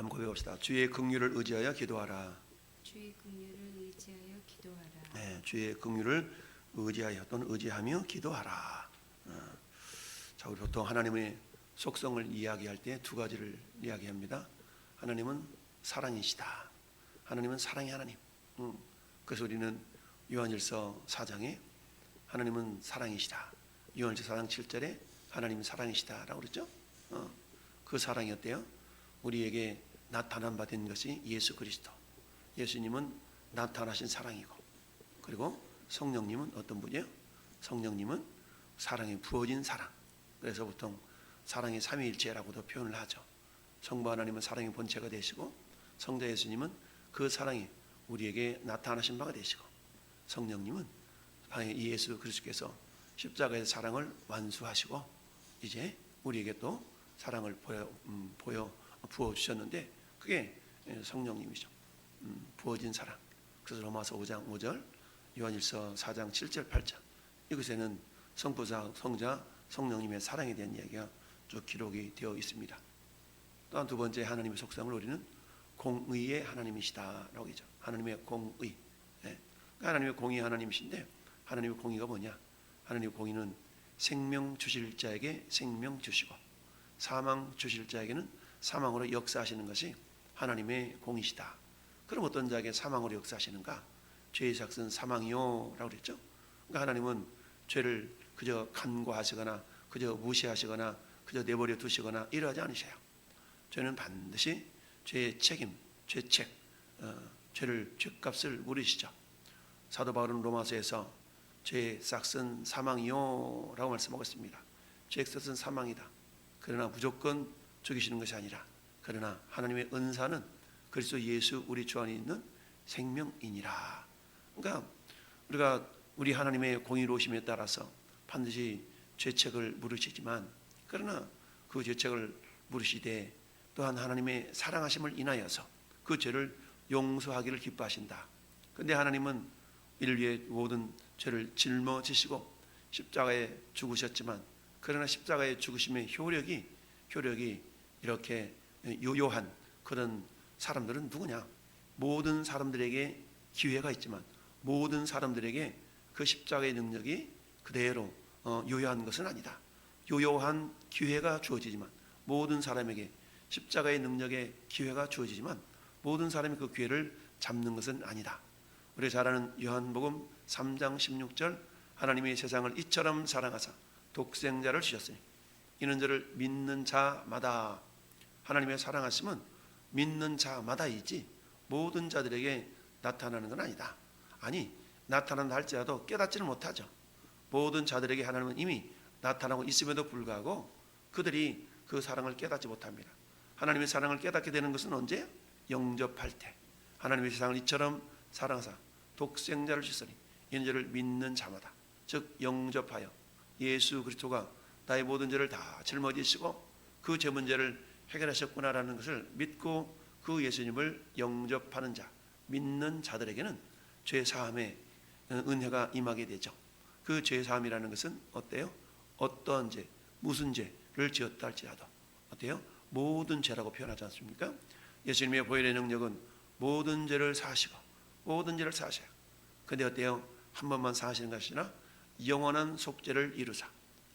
한번 고백합시다. 주의 긍휼을 의지하여 기도하라. 주의 긍휼을 의지하여 기도하라. 네, 주의 긍휼을 의지하여 또는 의지하며 기도하라. 자, 우리 보통 하나님의 속성을 이야기할 때 두 가지를 이야기합니다. 하나님은 사랑이시다. 하나님은 사랑의 하나님. 그래서 우리는 요한일서 4장에 하나님은 사랑이시다. 요한일서 4장 7절에 하나님은 사랑이시다라고 그랬죠. 그 사랑이 어때요? 우리에게 나타난 바 된 것이 예수 그리스도. 예수님은 나타나신 사랑이고, 그리고 성령님은 어떤 분이에요? 성령님은 사랑이 부어진 사랑. 그래서 보통 사랑의 삼위일체라고도 표현을 하죠. 성부 하나님은 사랑의 본체가 되시고, 성자 예수님은 그 사랑이 우리에게 나타나신 바가 되시고, 성령님은 예수 그리스도께서 십자가의 사랑을 완수하시고 이제 우리에게 또 사랑을 부어주셨는데 그게 성령님이죠. 부어진 사랑. 그래서 로마서 5장 5절, 요한일서 4장 7절 8절 이것에는 성부자, 성자, 성령님의 사랑에 대한 이야기가 쭉 기록이 되어 있습니다. 또한 두 번째 하나님의 속성을 우리는 공의의 하나님이시다라고 하죠. 하나님의 공의. 하나님의 공의 하나님이신데 하나님의 공의가 뭐냐? 하나님의 공의는 생명 주실 자에게 생명 주시고 사망 주실 자에게는 사망으로 역사하시는 것이 하나님의 공의시다. 그럼 어떤 자에게 사망으로 역사하시는가? 죄의 삭은 사망이요 라고 그랬죠. 그러니까 하나님은 죄를 그저 간과하시거나 그저 무시하시거나 그저 내버려 두시거나 이러하지 않으셔요. 죄는 반드시 죄의 책임, 죄책, 죄값을 물으시죠. 사도 바울은 로마서에서 죄의 삭은 사망이요 라고 말씀하고 있습니다. 죄의 삭은 사망이다. 그러나 무조건 죽이시는 것이 아니라 그러나 하나님의 은사는 그리스도 예수 우리 주 안에 있는 생명이니라. 그러니까 우리가 우리 하나님의 공의로우심에 따라서 반드시 죄책을 물으시지만 그러나 그 죄책을 물으시되 또한 하나님의 사랑하심을 인하여서 그 죄를 용서하기를 기뻐하신다. 그런데 하나님은 이를 위해 모든 죄를 짊어지시고 십자가에 죽으셨지만 그러나 십자가의 죽으심의 효력이 이렇게 요요한 그런 사람들은 누구냐? 모든 사람들에게 기회가 있지만 모든 사람들에게 그 십자가의 능력이 그대로 요요한 것은 아니다. 요요한 기회가 주어지지만 모든 사람에게 십자가의 능력의 기회가 주어지지만 모든 사람이 그 기회를 잡는 것은 아니다. 우리가 잘 아는 요한복음 3장 16절 하나님이 세상을 이처럼 사랑하사 독생자를 주셨으니 이는 저를 믿는 자마다 하나님의 사랑하심은 믿는 자마다이지 모든 자들에게 나타나는 건 아니다. 아니 나타난다 할지라도 깨닫지는 못하죠. 모든 자들에게 하나님은 이미 나타나고 있음에도 불구하고 그들이 그 사랑을 깨닫지 못합니다. 하나님의 사랑을 깨닫게 되는 것은 언제? 영접할 때. 하나님의 세상을 이처럼 사랑하사 독생자를 주시니 이는 저를 믿는 자마다 즉 영접하여 예수 그리스도가 나의 모든 죄를 다 짊어지시고 그 죄 문제를 해결하셨구나라는 것을 믿고 그 예수님을 영접하는 자, 믿는 자들에게는 죄 사함의 은혜가 임하게 되죠. 그 죄 사함이라는 것은 어때요? 어떠한 죄, 무슨 죄를 지었다 할지라도 어때요? 모든 죄라고 표현하지 않습니까? 예수님의 보혈의 능력은 모든 죄를 사하시고 모든 죄를 사하셔요. 근데 어때요? 한 번만 사하시는 것이 아니라 영원한 속죄를 이루사.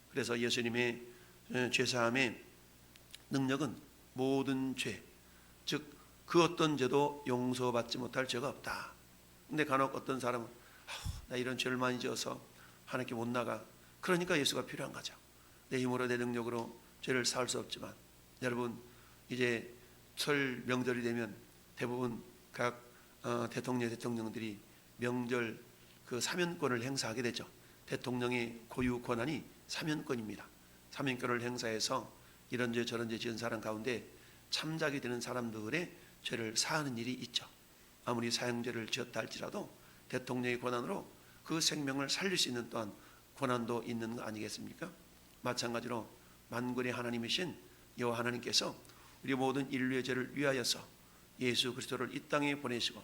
그래서 예수님의 죄사함의 능력은 모든 죄, 즉 그 어떤 죄도 용서받지 못할 죄가 없다. 근데 간혹 어떤 사람은 나 이런 죄를 많이 지어서 하나님께 못 나가. 그러니까 예수가 필요한 거죠. 내 힘으로 내 능력으로 죄를 사할 수 없지만 여러분 이제 설 명절이 되면 대부분 각 대통령들이 명절 그 사면권을 행사하게 되죠. 대통령의 고유 권한이 사면권입니다. 사면권을 행사해서 이런 죄 저런 죄 지은 사람 가운데 참작이 되는 사람들의 죄를 사하는 일이 있죠. 아무리 사형죄를 지었다 할지라도 대통령의 권한으로 그 생명을 살릴 수 있는 또한 권한도 있는 거 아니겠습니까? 마찬가지로 만군의 하나님이신 여호와 하나님께서 우리 모든 인류의 죄를 위하여서 예수 그리스도를 이 땅에 보내시고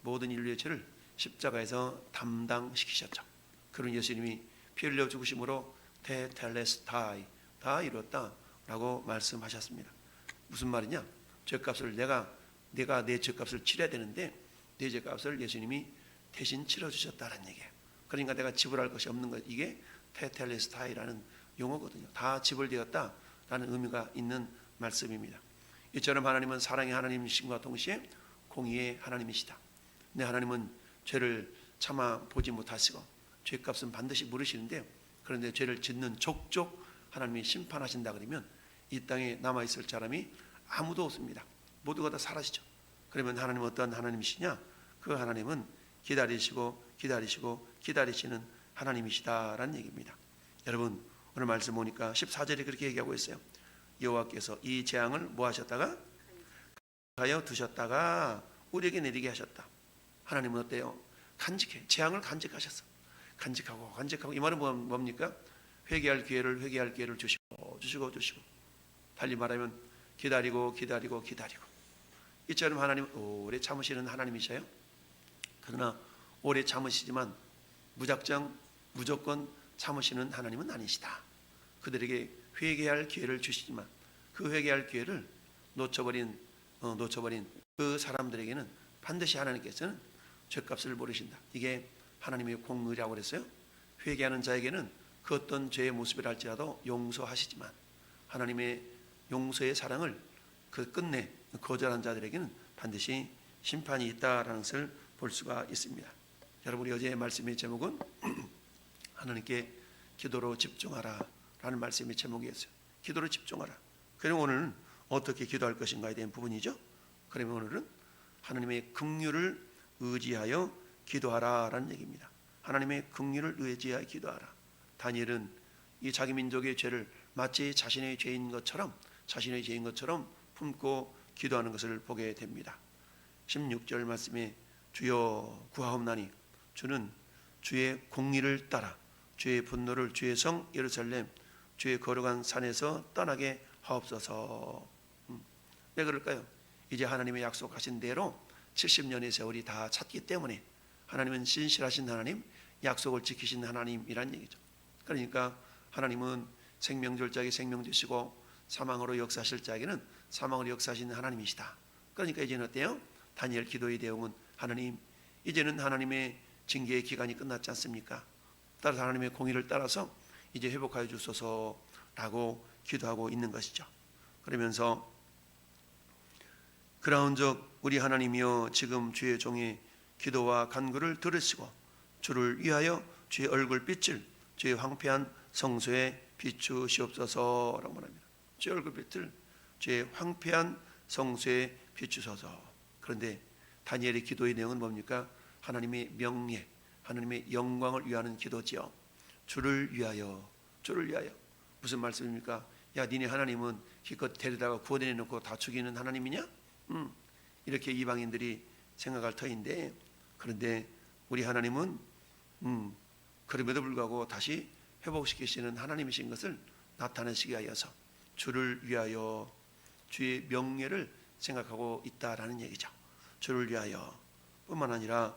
모든 인류의 죄를 십자가에서 담당시키셨죠. 그런 예수님이 피 흘려 죽으심으로 테텔레스타이 다 이뤘다라고 말씀하셨습니다. 무슨 말이냐? 죄값을 내가 내 죄값을 치러야 되는데 내 죄값을 예수님이 대신 치러주셨다는 얘기예요. 그러니까 내가 지불할 것이 없는 것, 이게 테텔레스타이라는 용어거든요. 다 지불되었다라는 의미가 있는 말씀입니다. 이처럼 하나님은 사랑의 하나님이심과 동시에 공의의 하나님이시다. 내 하나님은 죄를 참아 보지 못하시고 죄값은 반드시 물으시는데, 그런데 죄를 짓는 족족 하나님이 심판하신다 그러면 이 땅에 남아있을 사람이 아무도 없습니다. 모두가 다 사라지죠. 그러면 하나님은 어떤 하나님이시냐? 그 하나님은 기다리시고 기다리시는 하나님이시다라는 얘기입니다. 여러분, 오늘 말씀 보니까 14절에 그렇게 얘기하고 있어요. 여호와께서 이 재앙을 뭐 하셨다가? 가여 두셨다가 우리에게 내리게 하셨다. 하나님은 어때요? 간직해. 재앙을 간직하셨어. 간직하고 이 말은 뭡니까? 회개할 기회를 주시고 달리 말하면 기다리고 이처럼 하나님 오래 참으시는 하나님이셔요. 그러나 오래 참으시지만 무조건 참으시는 하나님은 아니시다. 그들에게 회개할 기회를 주시지만 그 회개할 기회를 놓쳐버린 그 사람들에게는 반드시 하나님께서는 죄값을 모르신다. 이게 하나님의 공의라고 그랬어요. 회개하는 자에게는 그 어떤 죄의 모습이라 할지라도 용서하시지만 하나님의 용서의 사랑을 그 끝내 거절한 자들에게는 반드시 심판이 있다라는 것을 볼 수가 있습니다. 여러분, 우리 어제의 말씀의 제목은 하나님께 기도로 집중하라 라는 말씀의 제목이었어요. 기도로 집중하라. 그럼 오늘은 어떻게 기도할 것인가에 대한 부분이죠. 그러면 오늘은 하나님의 긍휼을 의지하여 기도하라 라는 얘기입니다. 하나님의 긍휼을 의지하여 기도하라. 다니엘은 이 자기 민족의 죄를 마치 자신의 죄인 것처럼 품고 기도하는 것을 보게 됩니다. 16절 말씀에 주여 구하옵나니 주는 주의 공의를 따라 주의 분노를 주의 성 예루살렘 주의 거룩한 산에서 떠나게 하옵소서. 왜 그럴까요? 이제 하나님의 약속하신 대로 70년의 세월이 다 찼기 때문에 하나님은 신실하신 하나님, 약속을 지키신 하나님이란 얘기죠. 그러니까 하나님은 생명 줄 자에게 생명 주시고 사망으로 역사하실 자에게는 사망으로 역사하시는 하나님이시다. 그러니까 이제는 어때요? 다니엘 기도의 내용은 하나님, 이제는 하나님의 징계의 기간이 끝났지 않습니까? 따라서 하나님의 공의를 따라서 이제 회복하여 주소서라고 기도하고 있는 것이죠. 그러면서 그라운적 우리 하나님이여 지금 주의 종의 기도와 간구를 들으시고 주를 위하여 주의 얼굴빛을 주의 황폐한 성소에 비추시옵소서라고 말합니다. 주의 얼굴빛을 주의 황폐한 성소에 비추소서. 그런데 다니엘의 기도의 내용은 뭡니까? 하나님의 명예, 하나님의 영광을 위하는 기도지요. 주를 위하여 무슨 말씀입니까? 야, 니네 하나님은 기껏 데려다가 구원해놓고 다 죽이는 하나님이냐? 이렇게 이방인들이 생각할 터인데, 그런데 우리 하나님은 그럼에도 불구하고 다시 회복시키시는 하나님이신 것을 나타내시기 위하여서 주를 위하여 주의 명예를 생각하고 있다라는 얘기죠. 주를 위하여 뿐만 아니라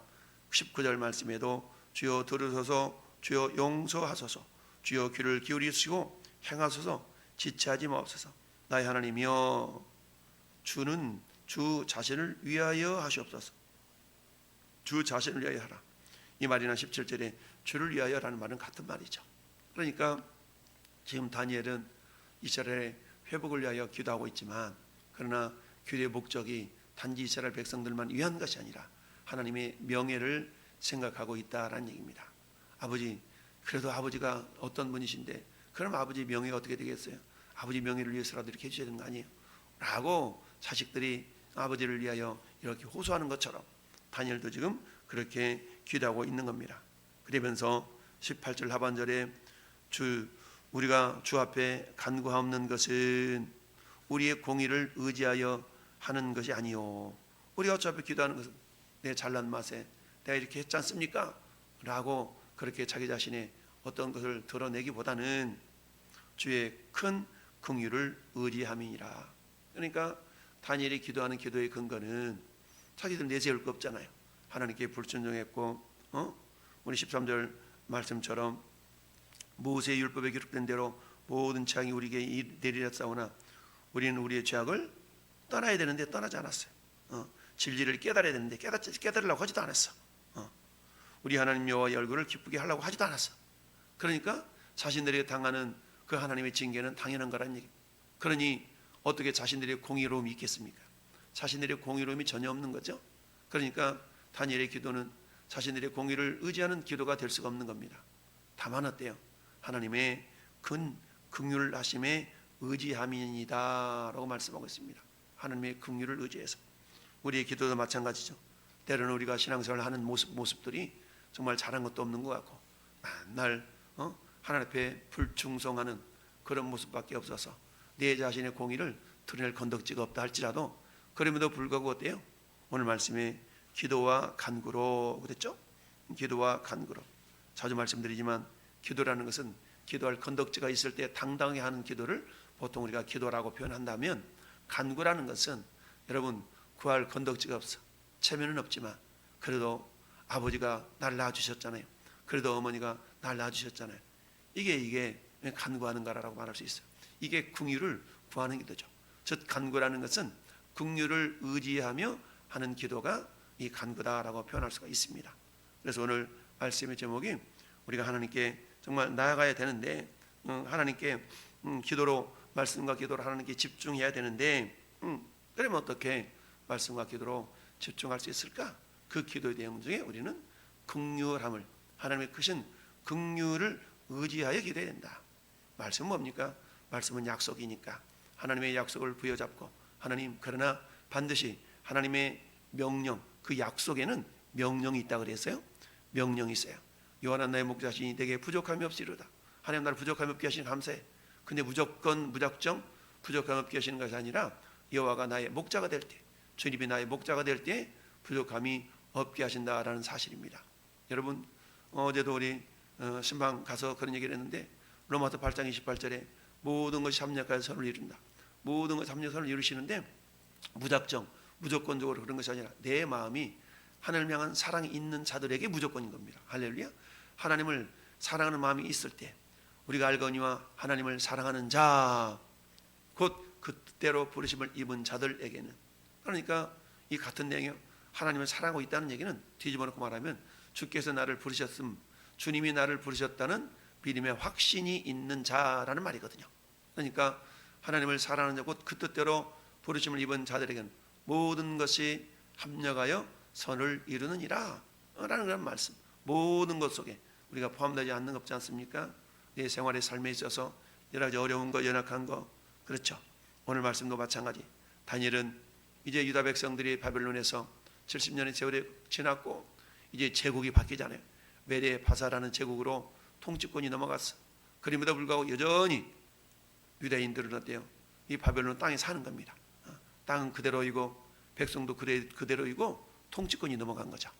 19절 말씀에도 주여 들으소서, 주여 용서하소서, 주여 귀를 기울이시고 행하소서, 지체하지 마옵소서. 나의 하나님이여 주는 주 자신을 위하여 하시옵소서. 주 자신을 위하여 하라. 이 말이나 17절에 주를 위하여라는 말은 같은 말이죠. 그러니까 지금 다니엘은 이스라엘의 회복을 위하여 기도하고 있지만, 그러나 기도의 목적이 단지 이스라엘 백성들만 위한 것이 아니라 하나님의 명예를 생각하고 있다라는 얘기입니다. 아버지, 그래도 아버지가 어떤 분이신데 그럼 아버지 명예가 어떻게 되겠어요? 아버지 명예를 위해서라도 이렇게 해주셔야 되는 거 아니에요? 라고 자식들이 아버지를 위하여 이렇게 호소하는 것처럼 다니엘도 지금 그렇게 기도하고 있는 겁니다. 그러면서 18절 하반절에 우리가 주 앞에 간구하옵는 것은 우리의 공의를 의지하여 하는 것이 아니요, 우리가 주 앞에 기도하는 것은 내 잘난 맛에 내가 이렇게 했지 않습니까? 라고 그렇게 자기 자신의 어떤 것을 드러내기보다는 주의 큰 긍휼을 의지함이니라. 그러니까 다니엘이 기도하는 기도의 근거는 자기들 내세울 거 없잖아요. 하나님께 불순종했고, 우리 13절 말씀처럼 모세의 율법에 기록된 대로 모든 재앙이 우리에게 내리렸사오나 우리는 우리의 죄악을 떠나야 되는데 떠나지 않았어요. 진리를 깨달아야 되는데 깨달으려고 하지도 않았어. 우리 하나님 여호와의 얼굴을 기쁘게 하려고 하지도 않았어. 그러니까 자신들이 당하는 그 하나님의 징계는 당연한 거란 얘기. 그러니 어떻게 자신들의 공의로움이 있겠습니까? 자신들의 공의로움이 전혀 없는 거죠. 그러니까 다니엘의 기도는 자신들의 공의를 의지하는 기도가 될 수가 없는 겁니다. 다만 어때요? 하나님의 긍휼하심에 의지함이니다라고 말씀하고 있습니다. 하나님의 긍휼을 의지해서. 우리의 기도도 마찬가지죠. 때로는 우리가 신앙생활을 하는 모습들이 정말 잘한 것도 없는 것 같고 맨날 하나님 앞에 불충성하는 그런 모습밖에 없어서 내 자신의 공의를 드러낼 건덕지가 없다 할지라도 그럼에도 불구하고 어때요? 오늘 말씀에 기도와 간구로 그랬죠? 기도와 간구로. 자주 말씀드리지만 기도라는 것은 기도할 건덕지가 있을 때 당당하게 하는 기도를 보통 우리가 기도라고 표현한다면, 간구라는 것은 여러분 구할 건덕지가 없어. 체면은 없지만 그래도 아버지가 날 낳아주셨잖아요. 그래도 어머니가 날 낳아주셨잖아요. 이게 간구하는 거라고 말할 수 있어요. 이게 긍휼을 구하는 기도죠. 즉 간구라는 것은 긍휼을 의지하며 하는 기도가 이 간구다라고 표현할 수가 있습니다. 그래서 오늘 말씀의 제목이 우리가 하나님께 정말 나아가야 되는데 하나님께 기도로, 말씀과 기도로 하나님께 집중해야 되는데 그러면 어떻게 말씀과 기도로 집중할 수 있을까? 그 기도의 내용 중에 우리는 긍휼함을, 하나님의 크신 긍휼을 의지하여 기도해야 된다. 말씀은 뭡니까? 말씀은 약속이니까 하나님의 약속을 부여잡고, 하나님 그러나 반드시 하나님의 명령, 그 약속에는 명령이 있다 그랬어요. 명령이 있어요. 요한아 나의 목자시니 내게 부족함이 없이로다. 하나님 나를 부족함이 없게 하시니 감사해. 근데 무조건 무작정 부족함이 없게 하시는 것이 아니라 여호와가 나의 목자가 될 때, 주님이 나의 목자가 될 때 부족함이 없게 하신다라는 사실입니다. 여러분 어제도 우리 신방 가서 그런 얘기를 했는데 로마서 8장 28절에 모든 것이 합력하여 선을 이룬다. 모든 것이 합력하여 선을 이루시는데 무작정 무조건적으로 그런 것이 아니라 내 마음이 하나님을 향한 사랑이 있는 자들에게 무조건인 겁니다. 할렐루야. 하나님을 사랑하는 마음이 있을 때 우리가 알거니와 하나님을 사랑하는 자 곧 그때로 부르심을 입은 자들에게는, 그러니까 이 같은 내용이요. 하나님을 사랑하고 있다는 얘기는 뒤집어 놓고 말하면 주께서 나를 부르셨음, 주님이 나를 부르셨다는 믿음의 확신이 있는 자라는 말이거든요. 그러니까 하나님을 사랑하는 자 곧 그 뜻대로 부르심을 입은 자들에게는 모든 것이 합력하여 선을 이루느니라 라는 그런 말씀. 모든 것 속에 우리가 포함되지 않는 것 없지 않습니까? 내 생활의 삶에 있어서 여러 가지 어려운 거, 연약한 거, 그렇죠. 오늘 말씀도 마찬가지. 다니엘은 이제 유다 백성들이 바벨론에서 70년의 세월이 지났고 이제 제국이 바뀌잖아요. 메데 바사라는 제국으로 통치권이 넘어갔어. 그럼에도 불구하고 여전히 유대인들은 어때요? 이 바벨론 땅에 사는 겁니다. 땅은 그대로이고 백성도 그대로이고 통치권이 넘어간 거죠.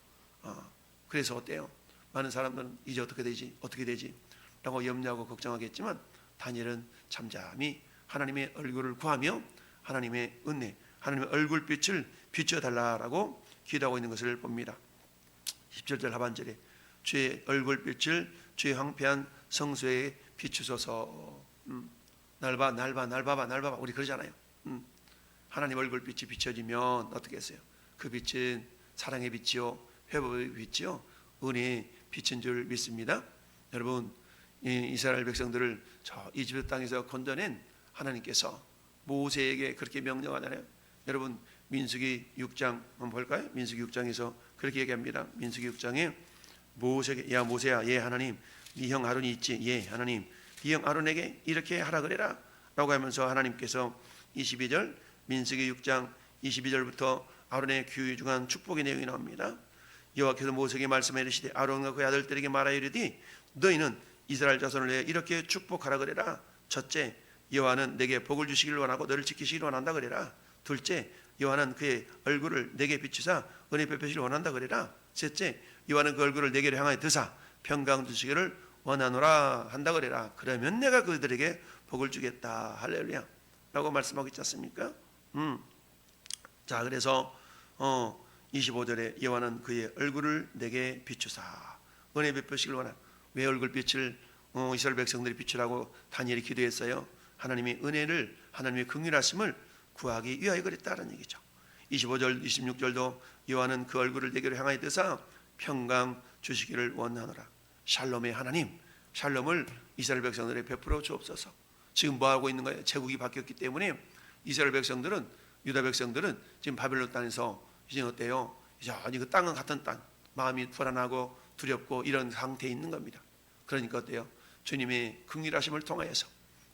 그래서 어때요? 많은 사람들은 이제 어떻게 되지? 라고 염려하고 걱정하겠지만 다니엘은 잠잠히 하나님의 얼굴을 구하며 하나님의 은혜, 하나님의 얼굴빛을 비춰달라고 기도하고 있는 것을 봅니다. 17절 하반절에 주의 얼굴빛을 주의 황폐한 성소에 비추소서. 날 봐봐 우리 그러잖아요. 하나님 얼굴빛이 비춰지면 어떻게 했어요? 그 빛은 사랑의 빛이요 회복의 빛이요 은혜의 빛인 줄 믿습니다. 여러분 이스라엘 백성들을 저 이집트 땅에서 건져낸 하나님께서 모세에게 그렇게 명령하잖아요. 여러분 민수기 6장 한번 볼까요? 민수기 6장에서 그렇게 얘기합니다. 민수기 6장에 모세에게 야 모세야, 예 하나님 네 형 아론이 있지, 예 하나님 네 형 아론에게 이렇게 하라 그래라 라고 하면서 하나님께서 22절 민수기 6장 22절부터 아론의 귀중한 축복의 내용이 나옵니다. 여호와께서 모세에게 말씀해 이르시되 아론과 그의 아들들에게 말하여 이르되 너희는 이스라엘 자손을 위해 이렇게 축복하라 그래라. 첫째, 여호와는 내게 복을 주시기를 원하고 너를 지키시기를 원한다 그래라. 둘째, 여호와는 그의 얼굴을 내게 비추사 은혜 베푸시기를 원한다 그래라. 셋째, 여호와는 그 얼굴을 내게로 향하여 드사 평강 주시기를 원하노라 한다 그래라. 그러면 내가 그들에게 복을 주겠다. 할렐루야 라고 말씀하고 있지 않습니까? 자, 그래서 25절에 여호와는 그의 얼굴을 내게 비추사 은혜 베푸시기를 원하노라. 왜 얼굴빛을 이스라엘 백성들이 비추라고 다니엘이 기도했어요? 하나님의 은혜를, 하나님의 긍휼하심을 구하기 위하여 그랬다는 얘기죠. 25절 26절도 여호와는 그 얼굴을 내게로 향하여 드사 평강 주시기를 원하노라. 샬롬의 하나님, 샬롬을 이스라엘 백성들에게 베풀어 주옵소서. 지금 뭐 하고 있는 거예요? 제국이 바뀌었기 때문에 이스라엘 백성들은, 유다 백성들은 지금 바벨론 땅에서 이제 어때요? 이제 그 땅은 같은 땅, 마음이 불안하고 두렵고 이런 상태에 있는 겁니다. 그러니까 어때요? 주님의 긍휼하심을 통하여서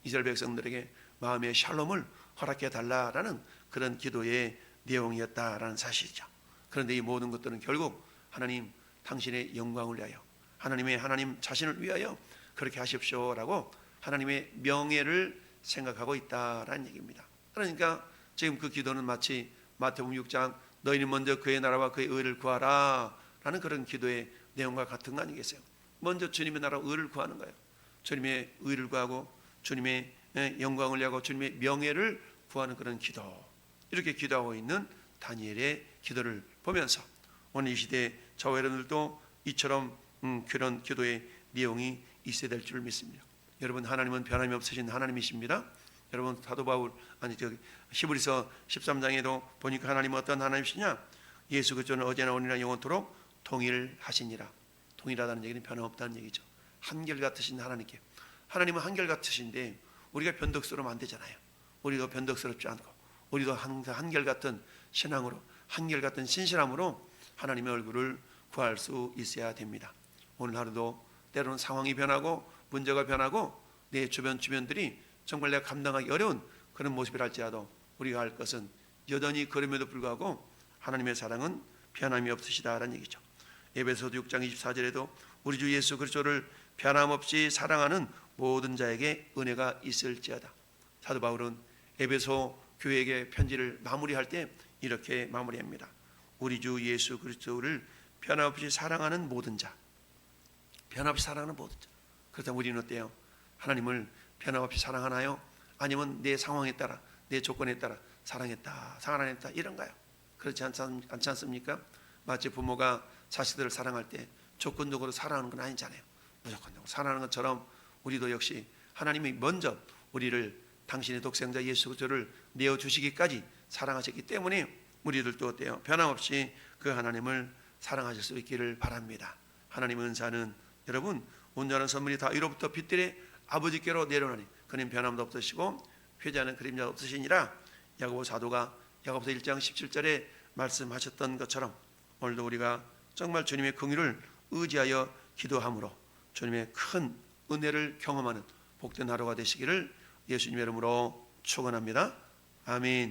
이스라엘 백성들에게 마음의 샬롬을 허락해 달라라는 그런 기도의 내용이었다라는 사실이죠. 그런데 이 모든 것들은 결국 하나님 당신의 영광을 위하여, 하나님 자신을 위하여 그렇게 하십시오라고 하나님의 명예를 생각하고 있다라는 얘기입니다. 그러니까 지금 그 기도는 마치 마태복음 6장 너희는 먼저 그의 나라와 그의 의를 구하라 라는 그런 기도의 내용과 같은 거 아니겠어요? 먼저 주님의 나라와 의를 구하는 거예요. 주님의 의를 구하고 주님의 영광을 위하고 주님의 명예를 구하는 그런 기도, 이렇게 기도하고 있는 다니엘의 기도를 보면서 오늘 이 시대에 저와 여러분들도 이처럼 그런 기도의 내용이 있어야 될 줄 믿습니다. 여러분, 하나님은 변함이 없으신 하나님이십니다. 여러분, 사도 바울 히브리서 13장에도 보니까 하나님은 어떤 하나님이시냐? 예수 그리스도는 어제나 오늘이나 영원토록 동일하시니라. 동일하다는 얘기는 변함없다는 얘기죠. 한결같으신 하나님께, 하나님은 한결같으신데 우리가 변덕스러우면 안 되잖아요. 우리도 변덕스럽지 않고 우리도 항상 한결같은 신앙으로, 한결같은 신실함으로 하나님의 얼굴을 구할 수 있어야 됩니다. 오늘 하루도 때로는 상황이 변하고 문제가 변하고 내 주변들이 정말 내가 감당하기 어려운 그런 모습이랄지라도 우리가 할 것은 여전히 그럼에도 불구하고 하나님의 사랑은 변함이 없으시다라는 얘기죠. 에베소서 6장 24절에도 우리 주 예수 그리스도를 변함없이 사랑하는 모든 자에게 은혜가 있을지어다. 사도 바울은 에베소 교회에게 편지를 마무리할 때 이렇게 마무리합니다. 우리 주 예수 그리스도를 변함없이 사랑하는 모든 자, 변함없이 사랑하는 모든 자. 그렇다면 우리는 어때요? 하나님을 변함없이 사랑하나요? 아니면 내 상황에 따라, 내 조건에 따라 사랑했다, 사랑 안 했다 이런가요? 그렇지 않지 않습니까? 마치 부모가 자식들을 사랑할 때 조건적으로 사랑하는 건 아니잖아요. 무조건적으로 사랑하는 것처럼 우리도 역시 하나님이 먼저 우리를 당신의 독생자 예수 그리스도를 내어주시기까지 사랑하셨기 때문에 우리들도 어때요? 변함없이 그 하나님을 사랑하실 수 있기를 바랍니다. 하나님의 은사는 여러분 온전한 선물이 다 위로부터 빛들의 아버지께로 내려오니 그는 변함도 없으시고 회자는 그림자 없으시니라. 야고보 사도가 야고보서 1장 17절에 말씀하셨던 것처럼 오늘도 우리가 정말 주님의 긍휼을 의지하여 기도함으로 주님의 큰 은혜를 경험하는 복된 하루가 되시기를 예수님의 이름으로 축원합니다. 아멘.